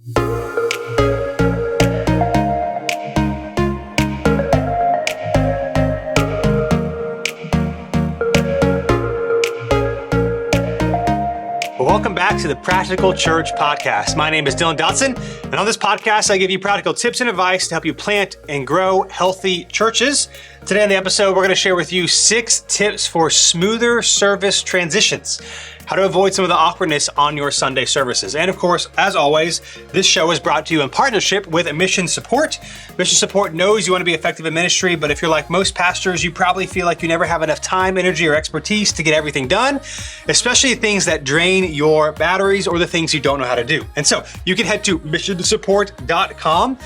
Welcome back to the Practical Church Podcast. My name is Dylan Dotson, and on this podcast, I give you practical tips and advice to help you plant and grow healthy churches. Today on the episode, we're going to share with you 6 tips for smoother service transitions, how to avoid some of the awkwardness on your Sunday services. And of course, as always, this show is brought to you in partnership with Mission Support. Mission Support knows you want to be effective in ministry, but if you're like most pastors, you probably feel like you never have enough time, energy, or expertise to get everything done, especially things that drain your batteries or the things you don't know how to do. And so you can head to missionsupport.com,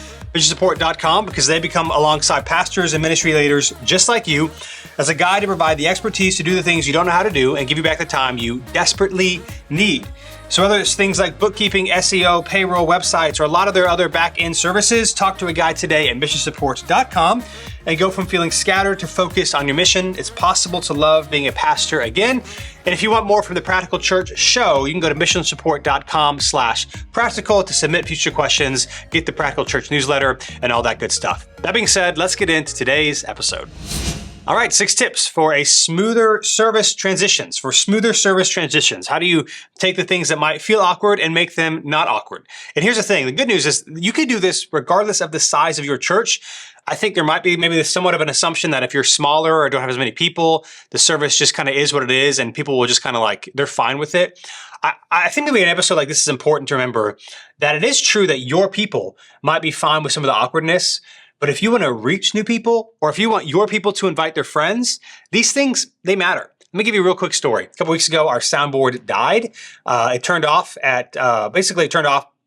because they become alongside pastors and ministry leaders just like you as a guide to provide the expertise to do the things you don't know how to do and give you back the time you desperately need. So whether it's things like bookkeeping, SEO, payroll, websites, or a lot of their other back-end services, talk to a guy today at missionsupport.com and go from feeling scattered to focused on your mission. It's possible to love being a pastor again. And if you want more from the Practical Church show, you can go to missionsupport.com/practical to submit future questions, get the Practical Church newsletter, and all that good stuff. That being said, let's get into today's episode. All right, 6 tips for smoother service transitions. How do you take the things that might feel awkward and make them not awkward? And here's the thing. The good news is you can do this regardless of the size of your church. I think there might be maybe somewhat of an assumption that if you're smaller or don't have as many people, the service just kind of is what it is and people will just kind of like, they're fine with it. I think maybe an episode like this is important to remember that it is true that your people might be fine with some of the awkwardness. But if you want to reach new people, or if you want your people to invite their friends, these things, they matter. Let me give you a real quick story. A couple weeks ago, our soundboard died. It turned off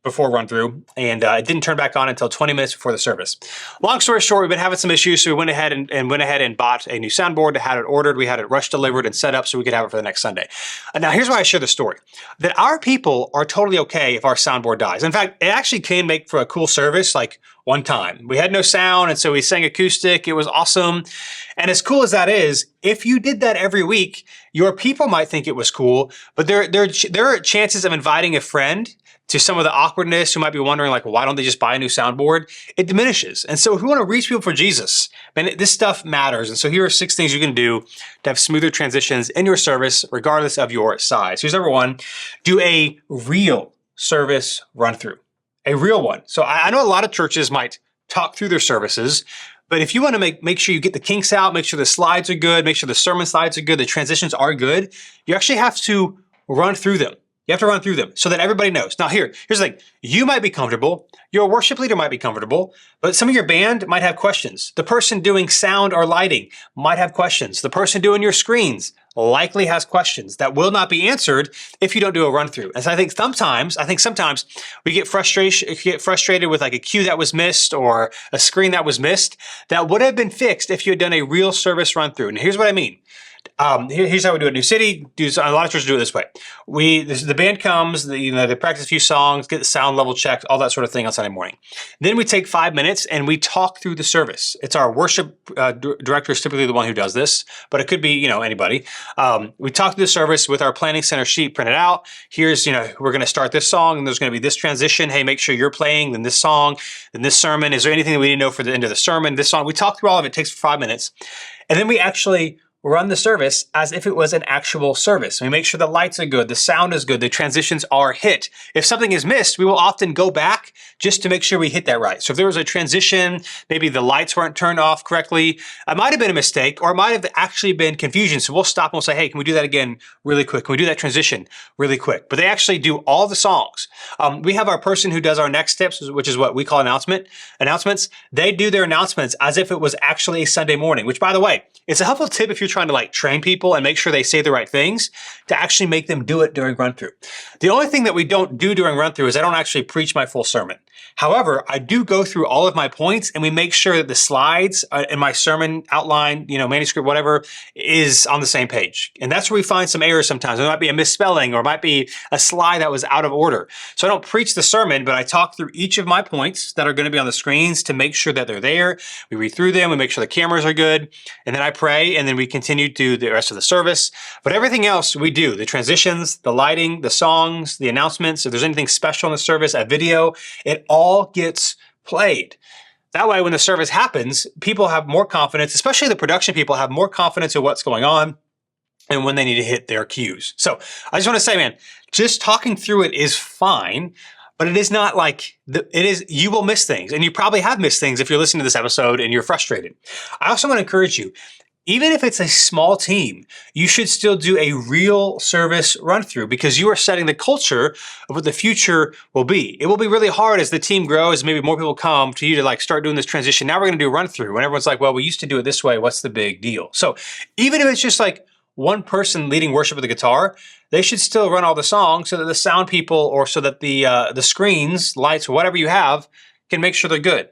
before run through, and it didn't turn back on until 20 minutes before the service. Long story short, we've been having some issues, so we went ahead and bought a new soundboard, had it ordered, we had it rush delivered and set up so we could have it for the next Sunday. Now, here's why I share the story. That our people are totally okay if our soundboard dies. In fact, it actually can make for a cool service, like one time. We had no sound, and so we sang acoustic. It was awesome. And as cool as that is, if you did that every week, your people might think it was cool, but there are chances of inviting a friend to some of the awkwardness who might be wondering, like, well, why don't they just buy a new soundboard? It diminishes. And so if we want to reach people for Jesus, man, this stuff matters. And so here are 6 things you can do to have smoother transitions in your service, regardless of your size. Here's number 1, do a real service run through. A real one. So I know a lot of churches might talk through their services, but if you want to make sure you get the kinks out, make sure the slides are good, make sure the sermon slides are good, the transitions are good, you actually have to run through them. You have to run through them so that everybody knows. Now here's the thing. You might be comfortable. Your worship leader might be comfortable, but some of your band might have questions. The person doing sound or lighting might have questions. The person doing your screens likely has questions that will not be answered if you don't do a run through. And so I think sometimes we get frustrated with like a cue that was missed or a screen that was missed that would have been fixed if you had done a real service run through. And here's what I mean. Here's how we do it. New City, a lot of churches do it this way. The band comes, they practice a few songs, get the sound level checked, all that sort of thing on Sunday morning. Then we take 5 minutes and we talk through the service. It's our worship director is typically the one who does this, but it could be, anybody. We talk through the service with our planning center sheet printed out. Here's, we're going to start this song and there's going to be this transition. Hey, make sure you're playing, then this song, then this sermon. Is there anything that we need to know for the end of the sermon? This song. We talk through all of it. It takes 5 minutes. And then we actually run the service as if it was an actual service. We make sure the lights are good, the sound is good, the transitions are hit. If something is missed, we will often go back just to make sure we hit that right. So if there was a transition, maybe the lights weren't turned off correctly, it might have been a mistake or it might have actually been confusion. So we'll stop and we'll say, hey, can we do that again really quick? Can we do that transition really quick? But they actually do all the songs. We have our person who does our next steps, which is what we call announcements. They do their announcements as if it was actually a Sunday morning, which by the way, it's a helpful tip if you're trying to like train people and make sure they say the right things to actually make them do it during run through. The only thing that we don't do during run through is I don't actually preach my full sermon. However, I do go through all of my points and we make sure that the slides in my sermon outline, manuscript, whatever, is on the same page. And that's where we find some errors sometimes. There might be a misspelling or it might be a slide that was out of order. So I don't preach the sermon, but I talk through each of my points that are going to be on the screens to make sure that they're there. We read through them, we make sure the cameras are good, and then I pray, and then we continue to do the rest of the service. But everything else we do, the transitions, the lighting, the songs, the announcements, if there's anything special in the service, a video, it all gets played. That way, when the service happens, people have more confidence, especially the production people have more confidence in what's going on and when they need to hit their cues. So I just want to say, man, just talking through it is fine, but it is not like, you will miss things. And you probably have missed things if you're listening to this episode and you're frustrated. I also want to encourage you, even if it's a small team, you should still do a real service run through because you are setting the culture of what the future will be. It will be really hard as the team grows, maybe more people come to you to start doing this transition. Now we're going to do a run through and everyone's like, well, we used to do it this way. What's the big deal? So even if it's just one person leading worship with the guitar, they should still run all the songs so that the sound people or so that the screens, lights, whatever you have can make sure they're good.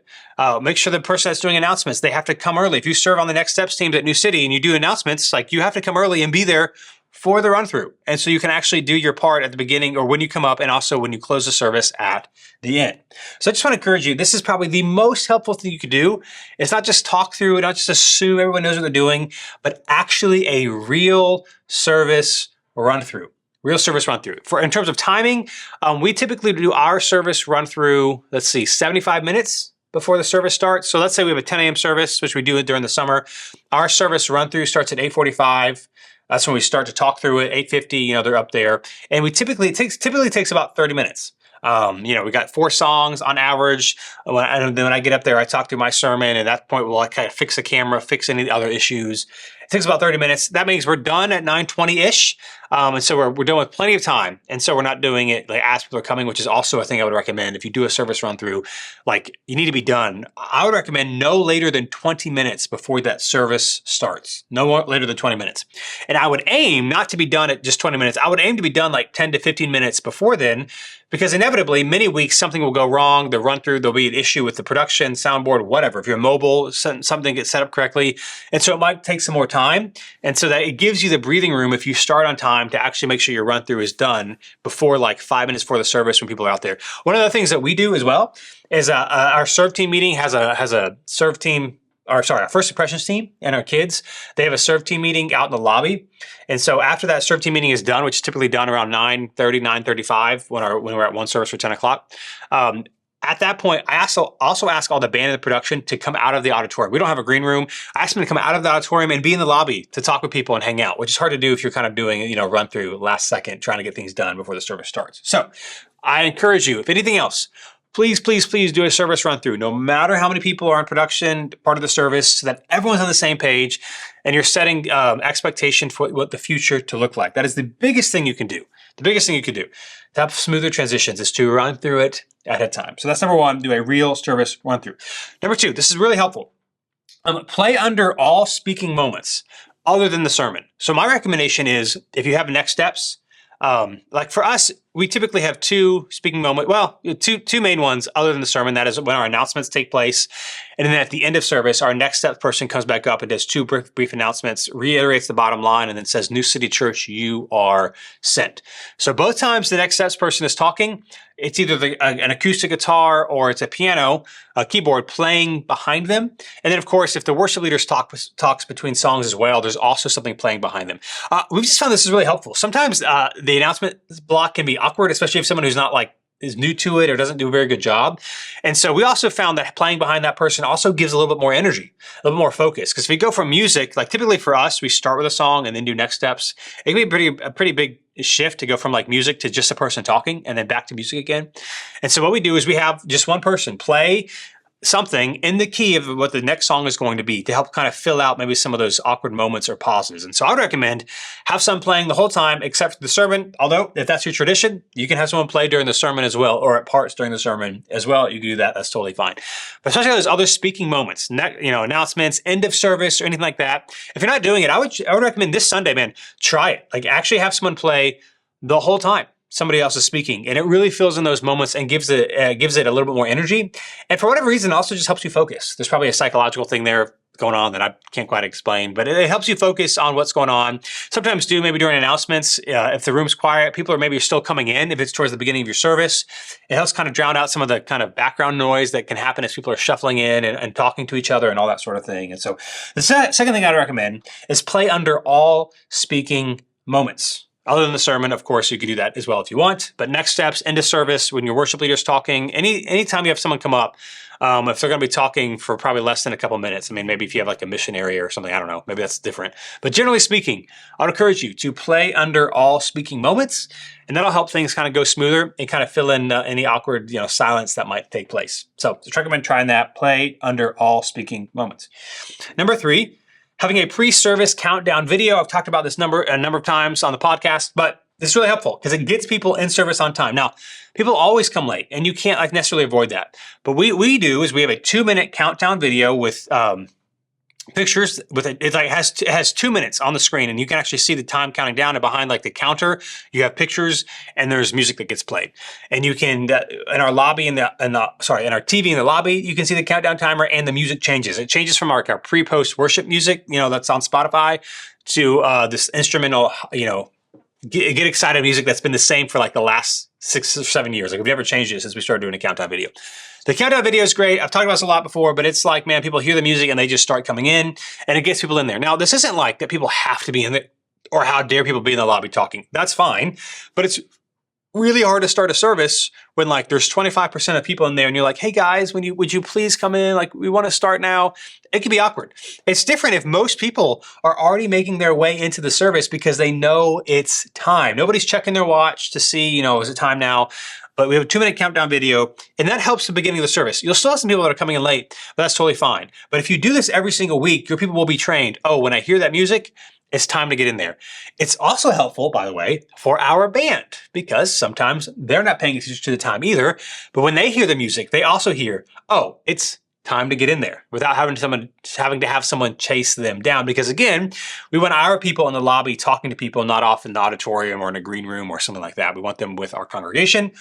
Make sure the person that's doing announcements, they have to come early. If you serve on the Next Steps teams at New City and you do announcements, you have to come early and be there for the run through. And so you can actually do your part at the beginning or when you come up and also when you close the service at the end. So I just want to encourage you, this is probably the most helpful thing you could do. It's not just talk through, not just assume everyone knows what they're doing, but actually a real service run through. Real service run through. In terms of timing, we typically do our service run through, 75 minutes before the service starts. So let's say we have a 10 a.m. service, which we do it during the summer. Our service run through starts at 8:45. That's when we start to talk through it. 8:50, they're up there. And it typically takes about 30 minutes. We got 4 songs on average. And then when I get up there, I talk through my sermon. And at that point, we'll kind of fix the camera, fix any other issues. It takes about 30 minutes. That means we're done at 9:20-ish. And so we're done with plenty of time. And so we're not doing it as people are coming, which is also a thing I would recommend. If you do a service run through, you need to be done. I would recommend no later than 20 minutes before that service starts. No more later than 20 minutes. And I would aim not to be done at just 20 minutes. I would aim to be done 10 to 15 minutes before then, because inevitably many weeks something will go wrong. The run through, there'll be an issue with the production, soundboard, whatever. If you're mobile, something gets set up correctly. And so it might take some more time. And so that it gives you the breathing room if you start on time to actually make sure your run through is done before 5 minutes before the service when people are out there. One of the things that we do as well is our serve team meeting has a serve team, our first impressions team and our kids. They have a serve team meeting out in the lobby. And so after that serve team meeting is done, which is typically done around 9:30, 9:35 when we're at one service for 10 o'clock, at that point, I also ask all the band and the production to come out of the auditorium. We don't have a green room. I ask them to come out of the auditorium and be in the lobby to talk with people and hang out, which is hard to do if you're kind of doing, run through last second, trying to get things done before the service starts. So I encourage you, if anything else, please, please, please do a service run through, no matter how many people are in production, part of the service, so that everyone's on the same page and you're setting expectation for what the future to look like. That is the biggest thing you can do. The biggest thing you can do to have smoother transitions is to run through it ahead of time. So that's number 1, do a real service run through. Number 2, this is really helpful. Play under all speaking moments other than the sermon. So my recommendation is if you have next steps, for us, we typically have 2 speaking moments. Well, two main ones other than the sermon. That is when our announcements take place. And then at the end of service, our next step person comes back up and does 2 brief announcements, reiterates the bottom line, and then says, New City Church, you are sent. So both times the next steps person is talking, it's either an acoustic guitar or it's a piano, a keyboard playing behind them. And then, of course, if the worship leaders talks between songs as well, there's also something playing behind them. We've just found this is really helpful. Sometimes the announcement block can be awkward, especially if someone who's not is new to it or doesn't do a very good job. And so we also found that playing behind that person also gives a little bit more energy, a little bit more focus. Because if we go from music, typically for us, we start with a song and then do next steps. It can be a pretty big shift to go from music to just a person talking and then back to music again. And so what we do is we have just one person play something in the key of what the next song is going to be to help kind of fill out maybe some of those awkward moments or pauses. And so I would recommend have someone playing the whole time except for the sermon. Although if that's your tradition, you can have someone play during the sermon as well, or at parts during the sermon as well. You can do that. That's totally fine. But especially those other speaking moments, announcements, end of service, or anything like that. If you're not doing it, I would recommend this Sunday, man, try it. Actually have someone play the whole time. somebody else is speaking, and it really fills in those moments and gives it a little bit more energy. And for whatever reason, it also just helps you focus. There's probably a psychological thing there going on that I can't quite explain, but it helps you focus on what's going on. Sometimes maybe during announcements, if the room's quiet, people are maybe still coming in, if it's towards the beginning of your service, it helps kind of drown out some of the kind of background noise that can happen as people are shuffling in and talking to each other and all that sort of thing. And so the second thing I'd recommend is play under all speaking moments. Other than the sermon, of course, you could do that as well if you want. But next steps, end of service, when your worship leader's talking, anytime you have someone come up, if they're going to be talking for probably less than a couple minutes, I mean, maybe if you have like a missionary or something, I don't know, maybe that's different. But generally speaking, I would encourage you to play under all speaking moments, and that'll help things kind of go smoother and kind of fill in any awkward, silence that might take place. So just recommend trying that. Play under all speaking moments. Number 3. Having a pre-service countdown video. I've talked about this a number of times on the podcast, but this is really helpful because it gets people in service on time. Now, people always come late, and you can't necessarily avoid that. But what we do is we have a 2-minute countdown video with pictures with it. It has 2 minutes on the screen, and you can actually see the time counting down. And behind the counter, you have pictures, and there's music that gets played. And you can in our lobby in our TV in the lobby, you can see the countdown timer, and the music changes. It changes from our pre-post worship music, that's on Spotify, to this instrumental, get excited music that's been the same for the last 6 or 7 years. We've never changed it since we started doing a countdown video. The countdown video is great. I've talked about this a lot before, but it's man, people hear the music and they just start coming in, and it gets people in there. Now, this isn't that people have to be in it, or how dare people be in the lobby talking. That's fine, but it's really hard to start a service when there's 25% of people in there and you're like, hey guys, would you please come in? We want to start now. It can be awkward. It's different if most people are already making their way into the service because they know it's time. Nobody's checking their watch to see, is it time now? But we have a 2-minute countdown video, and that helps the beginning of the service. You'll still have some people that are coming in late, but that's totally fine. But if you do this every single week, your people will be trained. Oh, when I hear that music, it's time to get in there. It's also helpful, by the way, for our band, because sometimes they're not paying attention to the time either. But when they hear the music, they also hear, oh, it's time to get in there, without having to have someone chase them down. Because again, we want our people in the lobby talking to people, not off in the auditorium or in a green room or something like that. We want them with our congregation.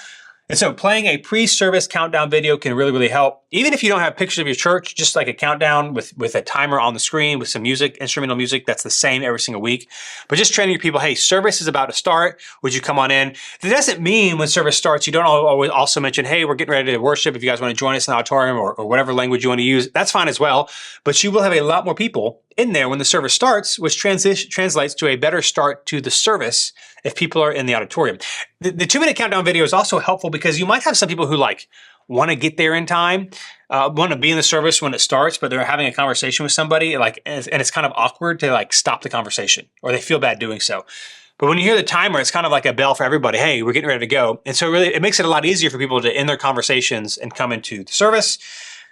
And so playing a pre-service countdown video can really, really help. Even if you don't have pictures of your church, just a countdown with a timer on the screen with some music, instrumental music, that's the same every single week. But just training your people, hey, service is about to start. Would you come on in? That doesn't mean when service starts, you don't always also mention, hey, we're getting ready to worship. If you guys want to join us in the auditorium or whatever language you want to use, that's fine as well. But you will have a lot more people in there when the service starts, which translates to a better start to the service if people are in the auditorium. The 2-minute countdown video is also helpful because you might have some people who want to get there in time, want to be in the service when it starts, but they're having a conversation with somebody and it's kind of awkward to stop the conversation, or they feel bad doing so. But when you hear the timer, it's kind of like a bell for everybody. Hey, we're getting ready to go. And so really, it makes it a lot easier for people to end their conversations and come into the service.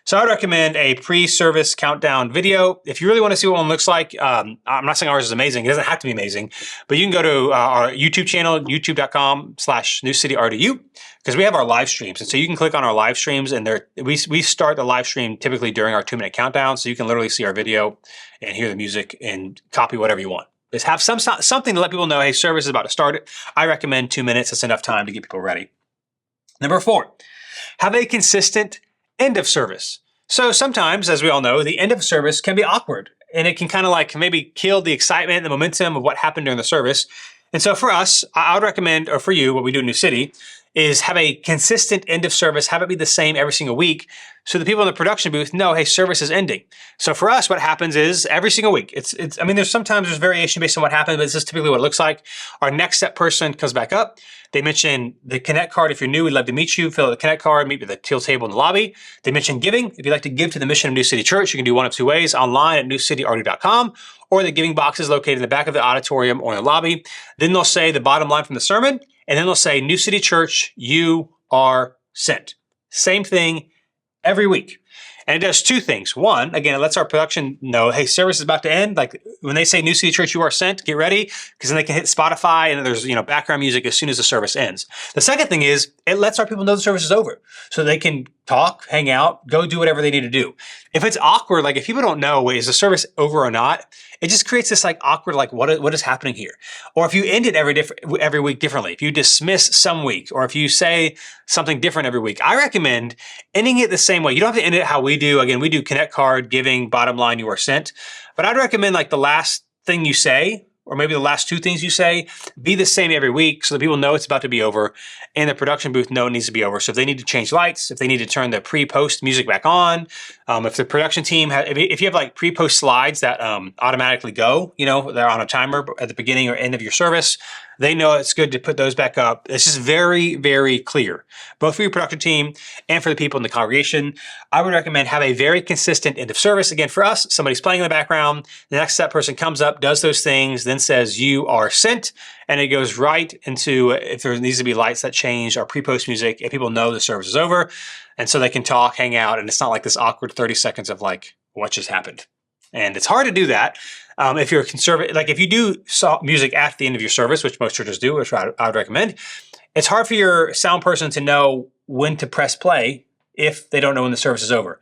So I would recommend a pre-service countdown video. If you really want to see what one looks like, I'm not saying ours is amazing. It doesn't have to be amazing. But you can go to our YouTube channel, youtube.com/newcityrdu, because we have our live streams. And so you can click on our live streams, and we start the live stream typically during our 2-minute countdown. So you can literally see our video and hear the music and copy whatever you want. Just have something to let people know, hey, service is about to start. I recommend 2 minutes. That's enough time to get people ready. Number 4, have a consistent end of service. So sometimes, as we all know, the end of service can be awkward, and it can kind of maybe kill the excitement, the momentum of what happened during the service. And so for us, I would recommend, or for you, what we do in New City, is have a consistent end of service, have it be the same every single week, so the people in the production booth know, hey, service is ending. So for us, what happens is every single week, there's variation based on what happened, but this is typically what it looks like. Our next step person comes back up. They mention the Connect card. If you're new, we'd love to meet you. Fill out the Connect card, meet with the teal table in the lobby. They mention giving. If you'd like to give to the mission of New City Church, you can do one of 2 ways: online at newcityrdu.com, or the giving box is located in the back of the auditorium or in the lobby. Then they'll say the bottom line from the sermon, and then they'll say, New City Church, you are sent. Same thing every week. And it does 2 things. One, again, it lets our production know, hey, service is about to end. When they say New City Church, you are sent, get ready, because then they can hit Spotify and there's background music as soon as the service ends. The second thing is it lets our people know the service is over, so they can talk, hang out, go do whatever they need to do. If it's awkward, like if people don't know, wait, is the service over or not? It just creates this like awkward, like what is happening here? Or if you end it every week differently, if you dismiss some week, or if you say something different every week, I recommend ending it the same way. You don't have to end it how we do. Again, we do connect card, giving, bottom line, you are sent. But I'd recommend like the last thing you say, or maybe the last two things you say, be the same every week so that people know it's about to be over and the production booth know it needs to be over. So if they need to change lights, if they need to turn the pre-post music back on, if the production team, if you have like pre-post slides that automatically go, they're on a timer at the beginning or end of your service, they know it's good to put those back up. It's just very, very clear, both for your production team and for the people in the congregation. I would recommend have a very consistent end of service. Again, for us, somebody's playing in the background, the next step person comes up, does those things, then says, you are sent, and it goes right into, if there needs to be lights that change, our pre-post music, and people know the service is over, and so they can talk, hang out, and it's not like this awkward 30 seconds of like, what just happened? And it's hard to do that. If you're conservative, like if you do music at the end of your service, which most churches do, which I would recommend, it's hard for your sound person to know when to press play if they don't know when the service is over.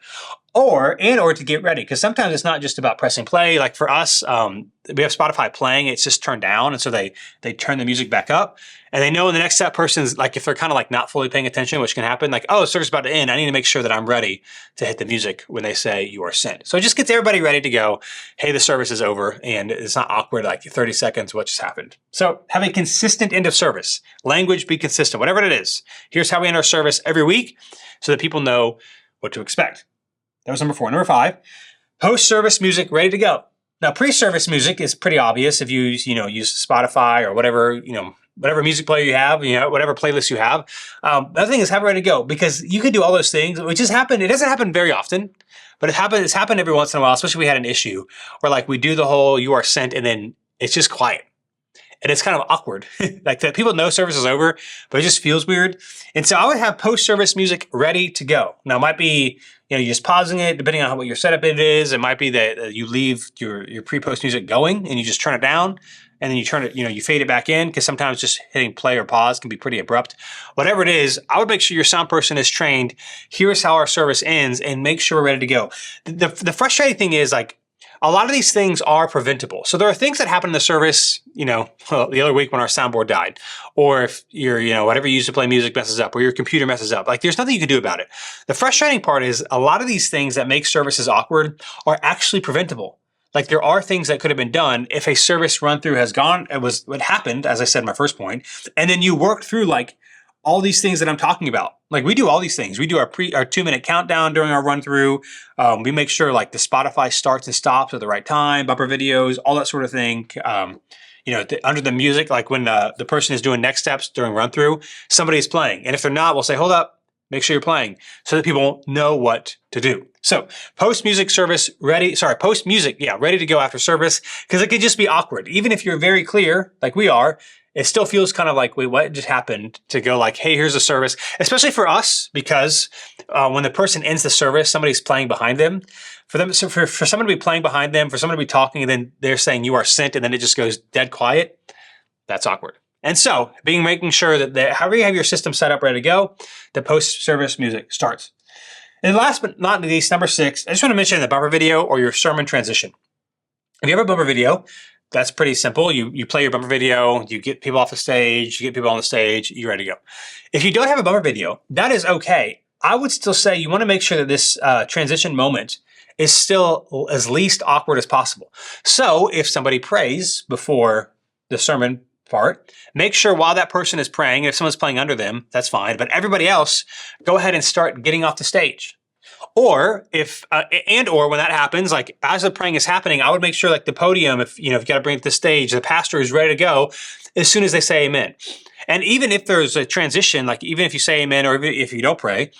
Or to get ready, because sometimes it's not just about pressing play. Like for us, we have Spotify playing, it's just turned down, and so they turn the music back up, and they know when the next step person's like, if they're kind of like not fully paying attention, which can happen, like, oh, the service is about to end, I need to make sure that I'm ready to hit the music when they say you are sent. So it just gets everybody ready to go, hey, the service is over, and it's not awkward, like 30 seconds, what just happened? So have a consistent end of service. Language, be consistent, whatever it is. Here's how we end our service every week so that people know what to expect. That was number 4. Number 5, post-service music ready to go. Now, pre-service music is pretty obvious if you use Spotify or whatever music player you have, whatever playlist you have. The other thing is have it ready to go, because you can do all those things, which has happened. It doesn't happen very often, but it's happened every once in a while, especially if we had an issue where like we do the whole you are sent and then it's just quiet. And it's kind of awkward. Like that people know service is over, but it just feels weird. And so I would have post-service music ready to go. Now it might be, you're just pausing it, depending on what your setup it is. It might be that you leave your pre-post music going and you just turn it down, and then you turn it, you fade it back in, because sometimes just hitting play or pause can be pretty abrupt. Whatever it is, I would make sure your sound person is trained. Here's how our service ends, and make sure we're ready to go. The frustrating thing is like, a lot of these things are preventable. So there are things that happen in the service, the other week when our soundboard died, or if whatever you use to play music messes up, or your computer messes up. Like there's nothing you can do about it. The frustrating part is a lot of these things that make services awkward are actually preventable. Like there are things that could have been done if a service run through has gone, it was what happened, as I said in my first point, and then you worked through like all these things that I'm talking about. Like we do all these things. We do our 2-minute countdown during our run through. We make sure like the Spotify starts and stops at the right time, bumper videos, all that sort of thing. Under the music, like when the person is doing next steps during run through, somebody is playing. And if they're not, we'll say, hold up, make sure you're playing, so that people know what to do. So post music, ready to go after service, because it could just be awkward. Even if you're very clear, like we are, it still feels kind of like, wait, what just happened? To go like, hey, here's the service. Especially for us, because when the person ends the service, somebody's playing behind them. For someone to be playing behind them, for someone to be talking, and then they're saying you are sent, and then it just goes dead quiet, that's awkward. And so making sure that however you have your system set up ready to go, the post-service music starts. And last but not least, number 6, I just want to mention the bumper video or your sermon transition. If you have a bumper video, that's pretty simple. You play your bumper video, you get people off the stage, you get people on the stage, you're ready to go. If you don't have a bumper video, that is okay. I would still say you want to make sure that this transition moment is still as least awkward as possible. So if somebody prays before the sermon part, make sure while that person is praying, if someone's playing under them, that's fine. But everybody else, go ahead and start getting off the stage. Or or when that happens, like as the praying is happening, I would make sure like the podium, if you've got to bring it to the stage, the pastor is ready to go as soon as they say amen. And even if there's a transition, like even if you say amen or even if you don't pray,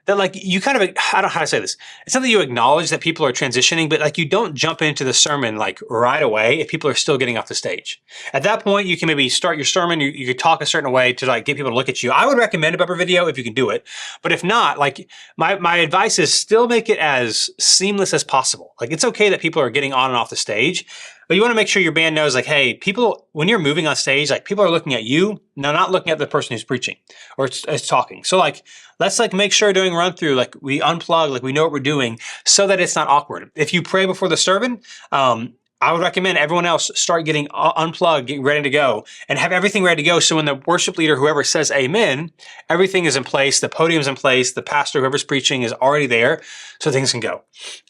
that like you kind of, I don't know how to say this. It's something you acknowledge that people are transitioning, but like you don't jump into the sermon like right away if people are still getting off the stage. At that point, you can maybe start your sermon. You could talk a certain way to like get people to look at you. I would recommend a bumper video if you can do it. But if not, like my advice is still make it as seamless as possible. Like it's okay that people are getting on and off the stage, but you want to make sure your band knows like, hey, people, when you're moving on stage, like people are looking at you, now not looking at the person who's preaching or is talking. So like, let's like make sure during run through, like we unplug, like we know what we're doing so that it's not awkward. If you pray before the sermon, I would recommend everyone else start getting unplugged, getting ready to go, and have everything ready to go. So when the worship leader, whoever says amen, everything is in place, the podium's in place, the pastor, whoever's preaching is already there, so things can go.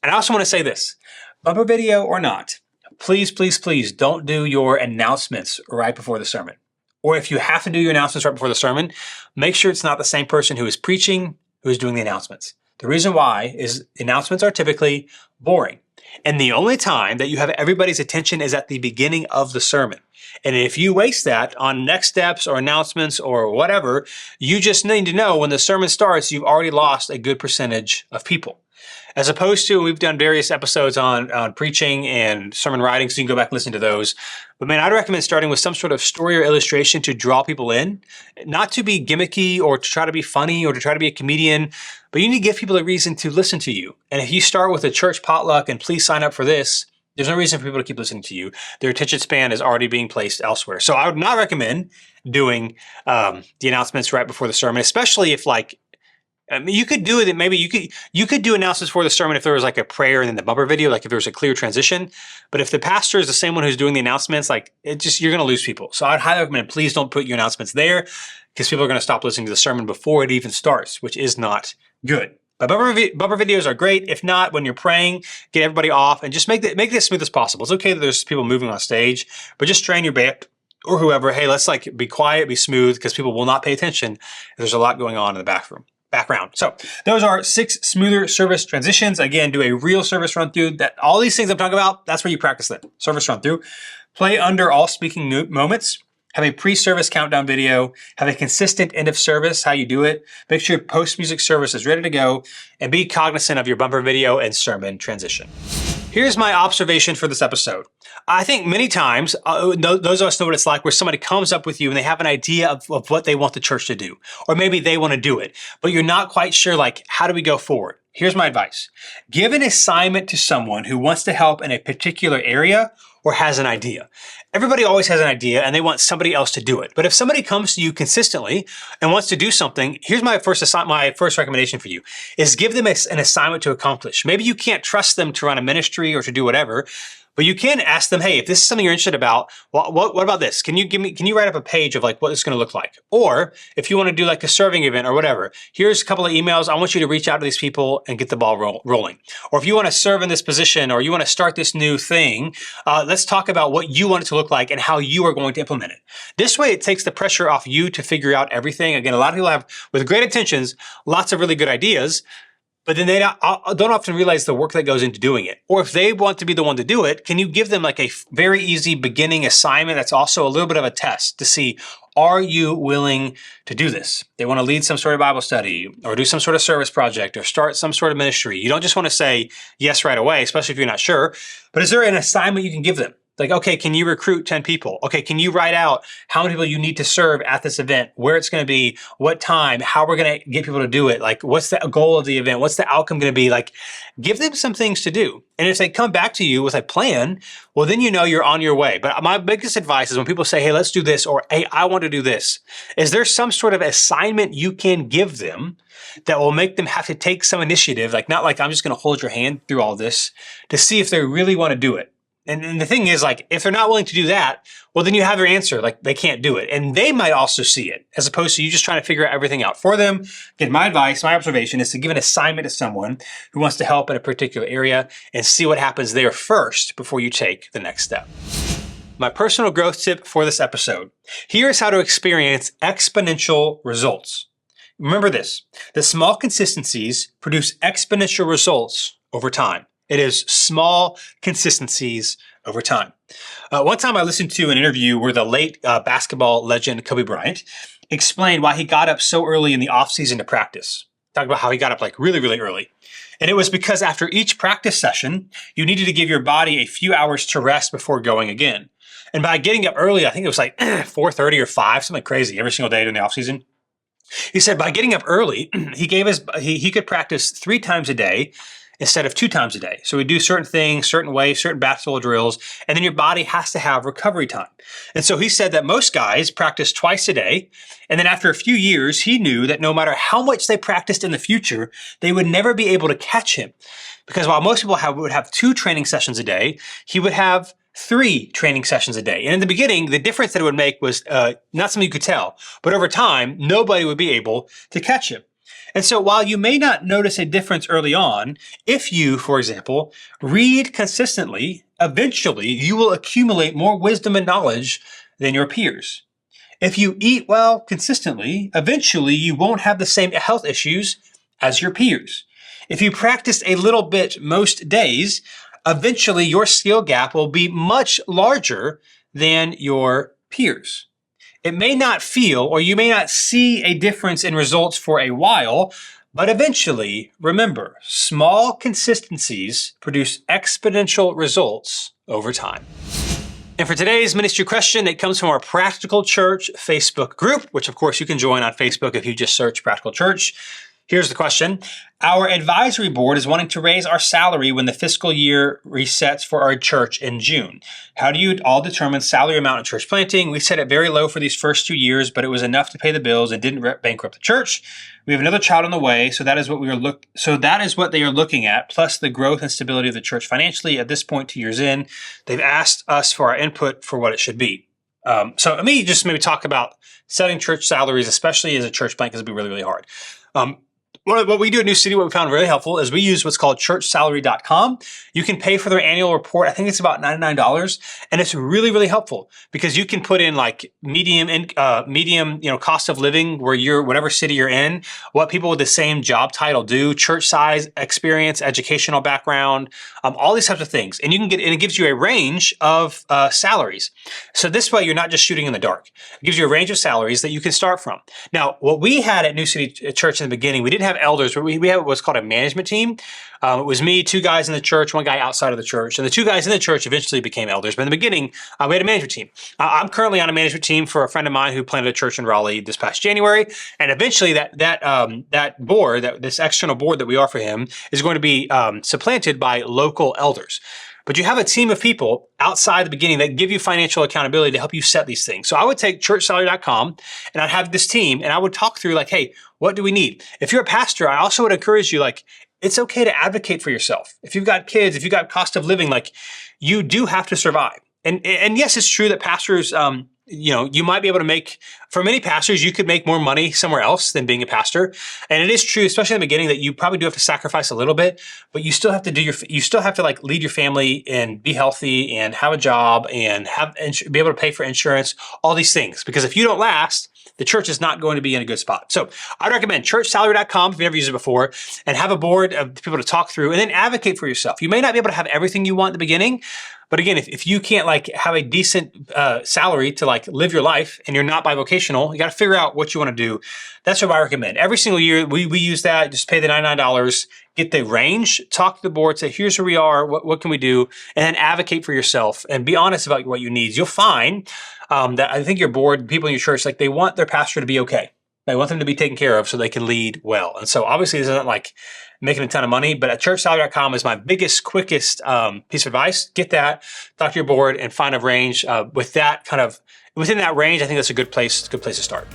And I also want to say this, bumper video or not, please, please, please don't do your announcements right before the sermon. Or if you have to do your announcements right before the sermon, make sure it's not the same person who is preaching who is doing the announcements. The reason why is announcements are typically boring. And the only time that you have everybody's attention is at the beginning of the sermon. And if you waste that on next steps or announcements or whatever, you just need to know when the sermon starts, you've already lost a good percentage of people. As opposed to, we've done various episodes on preaching and sermon writing, so you can go back and listen to those. But man, I'd recommend starting with some sort of story or illustration to draw people in, not to be gimmicky or to try to be funny or to try to be a comedian, but you need to give people a reason to listen to you. And if you start with a church potluck and please sign up for this, there's no reason for people to keep listening to you. Their attention span is already being placed elsewhere. So I would not recommend doing the announcements right before the sermon, especially if like, I mean, you could do it. Maybe you could do announcements for the sermon if there was like a prayer and then the bumper video, like if there was a clear transition. But if the pastor is the same one who's doing the announcements, like you're going to lose people. So I'd highly recommend please don't put your announcements there because people are going to stop listening to the sermon before it even starts, which is not good. But bumper videos are great. If not, when you're praying, get everybody off and just make it as smooth as possible. It's okay that there's people moving on stage, but just train your band or whoever. Hey, let's like be quiet, be smooth, because people will not pay attention if there's a lot going on in the background. So those are 6 smoother service transitions. Again, do a real service run through. That all these things I'm talking about, that's where you practice them. Service run through. Play under all speaking moments. Have a pre-service countdown video. Have a consistent end of service, how you do it. Make sure your post-music service is ready to go. And be cognizant of your bumper video and sermon transition. Here's my observation for this episode. I think many times, those of us know what it's like where somebody comes up with you and they have an idea of what they want the church to do. Or maybe they want to do it, but you're not quite sure, like, how do we go forward? Here's my advice. Give an assignment to someone who wants to help in a particular area or has an idea. Everybody always has an idea and they want somebody else to do it. But if somebody comes to you consistently and wants to do something, here's my first recommendation for you is give them an assignment to accomplish. Maybe you can't trust them to run a ministry or to do whatever, but you can ask them, hey, if this is something you're interested about, what about this? Can you write up a page of like what it's going to look like? Or if you want to do like a serving event or whatever, here's a couple of emails. I want you to reach out to these people and get the ball rolling. Or if you want to serve in this position or you want to start this new thing, let's talk about what you want it to look like and how you are going to implement it. This way, it takes the pressure off you to figure out everything. Again, a lot of people have, with great intentions, lots of really good ideas, but then they don't often realize the work that goes into doing it. Or if they want to be the one to do it, can you give them like a very easy beginning assignment that's also a little bit of a test to see, are you willing to do this? They want to lead some sort of Bible study or do some sort of service project or start some sort of ministry. You don't just want to say yes right away, especially if you're not sure, but is there an assignment you can give them? Like, okay, can you recruit 10 people? Okay, can you write out how many people you need to serve at this event, where it's going to be, what time, how we're going to get people to do it? Like, what's the goal of the event? What's the outcome going to be? Like, give them some things to do. And if they come back to you with a plan, well, then you know you're on your way. But my biggest advice is when people say, hey, let's do this, or hey, I want to do this, is there some sort of assignment you can give them that will make them have to take some initiative, like not like I'm just going to hold your hand through all this, to see if they really want to do it. And the thing is, like, if they're not willing to do that, well, then you have your answer. Like, they can't do it. And they might also see it, as opposed to you just trying to figure out everything out for them. Again, my advice, my observation is to give an assignment to someone who wants to help in a particular area and see what happens there first before you take the next step. My personal growth tip for this episode. Here's how to experience exponential results. Remember this, the small consistencies produce exponential results over time. It is small consistencies over time. One time I listened to an interview where the late basketball legend Kobe Bryant explained why he got up so early in the offseason to practice. talked about how he got up like really, really early. And it was because after each practice session, you needed to give your body a few hours to rest before going again. And by getting up early, I think it was like 4:30 or 5, something crazy every single day during the off season. He said by getting up early, he could practice 3 times a day instead of 2 times a day. So we do certain things, certain ways, certain basketball drills, and then your body has to have recovery time. And so he said that most guys practice twice a day. And then after a few years, he knew that no matter how much they practiced in the future, they would never be able to catch him. Because while most people would have 2 training sessions a day, he would have 3 training sessions a day. And in the beginning, the difference that it would make was not something you could tell. But over time, nobody would be able to catch him. And so while you may not notice a difference early on, if you, for example, read consistently, eventually you will accumulate more wisdom and knowledge than your peers. If you eat well consistently, eventually you won't have the same health issues as your peers. If you practice a little bit most days, eventually your skill gap will be much larger than your peers. It may not feel, or you may not see a difference in results for a while, but eventually, remember, small consistencies produce exponential results over time. And for today's ministry question, it comes from our Practical Church Facebook group, which of course you can join on Facebook if you just search Practical Church. Here's the question. Our advisory board is wanting to raise our salary when the fiscal year resets for our church in June. How do you all determine salary amount in church planting? We set it very low for these first 2 years, but it was enough to pay the bills and didn't bankrupt the church. We have another child on the way, so that is what they are looking at, plus the growth and stability of the church financially. At this point, 2 years in, they've asked us for our input for what it should be. So let me just maybe talk about setting church salaries, especially as a church plant, because it'll be really, really hard. What we do at New City, what we found really helpful is we use what's called churchsalary.com. You can pay for their annual report. I think it's about $99. And it's really, really helpful because you can put in like medium, cost of living where whatever city you're in, what people with the same job title do, church size, experience, educational background, all these types of things. And it gives you a range of salaries. So this way you're not just shooting in the dark. It gives you a range of salaries that you can start from. Now, what we had at New City Church in the beginning, we didn't have elders, but we had what's called a management team. It was me, 2 guys in the church, 1 guy outside of the church. And the 2 guys in the church eventually became elders. But in the beginning, we had a management team. I'm currently on a management team for a friend of mine who planted a church in Raleigh this past January. And eventually that board, this external board that we offer him is going to be supplanted by local elders. But you have a team of people outside the beginning that give you financial accountability to help you set these things. So I would take churchsalary.com and I'd have this team and I would talk through like, hey, what do we need? If you're a pastor, I also would encourage you, like, it's okay to advocate for yourself. If you've got kids, if you've got cost of living, like you do have to survive. And yes, it's true that pastors, you might be able to make, for many pastors, you could make more money somewhere else than being a pastor. And it is true, especially in the beginning, that you probably do have to sacrifice a little bit, but you still have to like lead your family and be healthy and have a job and be able to pay for insurance, all these things. Because if you don't last, the church is not going to be in a good spot. So I'd recommend churchsalary.com if you've never used it before and have a board of people to talk through and then advocate for yourself. You may not be able to have everything you want at the beginning, but again, if you can't like have a decent salary to like live your life and you're not bivocational, you got to figure out what you want to do. That's what I recommend. Every single year we use that. Just pay the $99, get the range, talk to the board, say, here's where we are, what can we do? And then advocate for yourself and be honest about what you need. You'll find that I think your board, people in your church, like they want their pastor to be okay. They want them to be taken care of so they can lead well. And so obviously this isn't like making a ton of money, but at churchsalary.com is my biggest, quickest piece of advice. Get that, talk to your board and find a range with that kind of, within that range, I think that's a good place to start.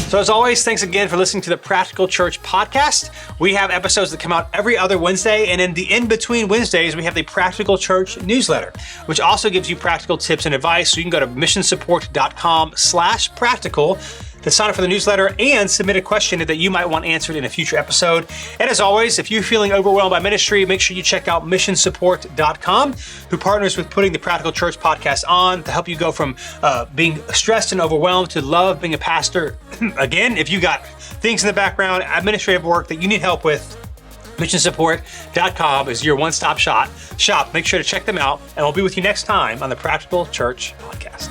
So as always, thanks again for listening to the Practical Church podcast. We have episodes that come out every other Wednesday, and in the in-between Wednesdays, we have the Practical Church newsletter, which also gives you practical tips and advice. So you can go to missionsupport.com/practical to sign up for the newsletter and submit a question that you might want answered in a future episode. And as always, if you're feeling overwhelmed by ministry, make sure you check out missionsupport.com, who partners with putting the Practical Church podcast on to help you go from being stressed and overwhelmed to love being a pastor. Again, if you got things in the background, administrative work that you need help with, missionsupport.com is your one-stop shop. Make sure to check them out, and we'll be with you next time on the Practical Church podcast.